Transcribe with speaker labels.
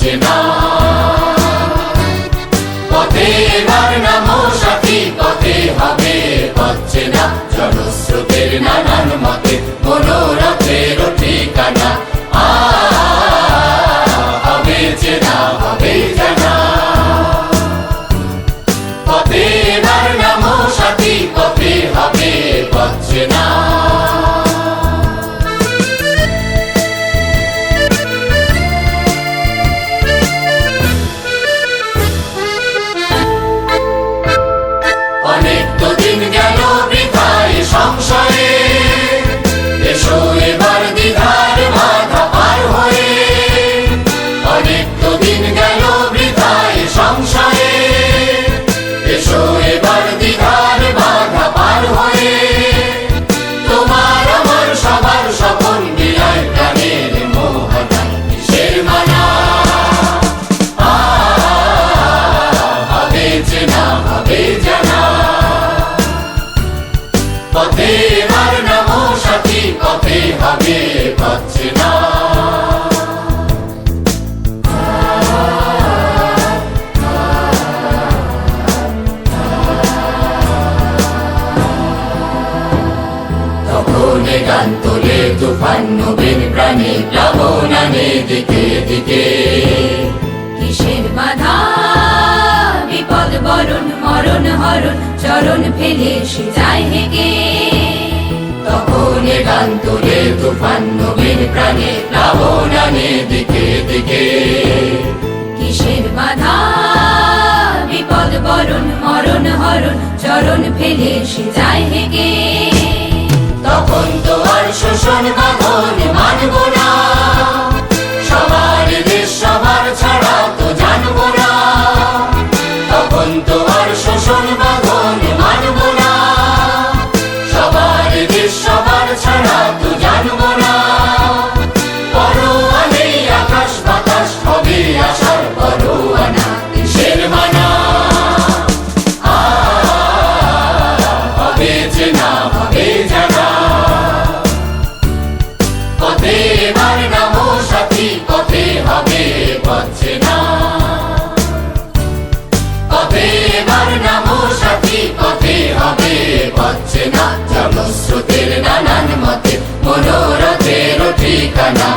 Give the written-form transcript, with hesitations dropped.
Speaker 1: পাচ্ছে না। পথে এবার নামো সাথী, পথে হবে পথ চেনা। জনস্রোতের নানান মতে মনোরথের ঠিকানা। হবে চেনা, হবে জানা। পথে এবার নামো সাথী, পথে হবে পথ চেনা। অনেক তো দিন গেল বৃথায় সংশয়ে, এসো এবার দ্বিধার বাধা পার হয়ে। অনেক তো দিন গেল বৃথায় সংশয়ে, এসো এবার দ্বিধার বাধা পার হয়ে। তোমার আমার সবার স্বপন বিলায় প্রাণের মোহনা, কিসের মানা। হবে চেনা, হবে জানা। পথে এবার নামো সাথী, পথে হবে পথ চেনা। তখন গান তোলে তুফান নবীন প্রাণে, প্লাবন আনে দিকে দিকে।
Speaker 2: কিসের বাধা, বিপদ বরণ মরণ হরণ, চরণ ফেলে সে যায় হেগে।
Speaker 1: তখন গান তোলে তুফান নবীন প্রাণে, প্লাবন আনে দিকে দিকে।
Speaker 2: কিসের বাধা, বিপদ বরণ মরণ হরণ, চরণ ফেলে সে যায় হেগে।
Speaker 1: তখন তো আর শোষণ বাঁধন মানব না, সবার দেশ সবার ছাড়া তো জানব না। তখন তো আর শোষণ বাঁধন মানব না, সবার দেশ সবার ছাড়া তো জানব না। পরোয়া নেই আকাশ বাতাস, হবে আশার পরোয়ানা, কিসের মানা। হবে চেনা, হবে জানা। পথে এবার নামো সাথী, পথে হবে পথ চেনা। পথে এবার নামো সাথী, পথে হবে পথ চেনা। জনস্রোতের নানান মতে মনোরথের ঠিকানা।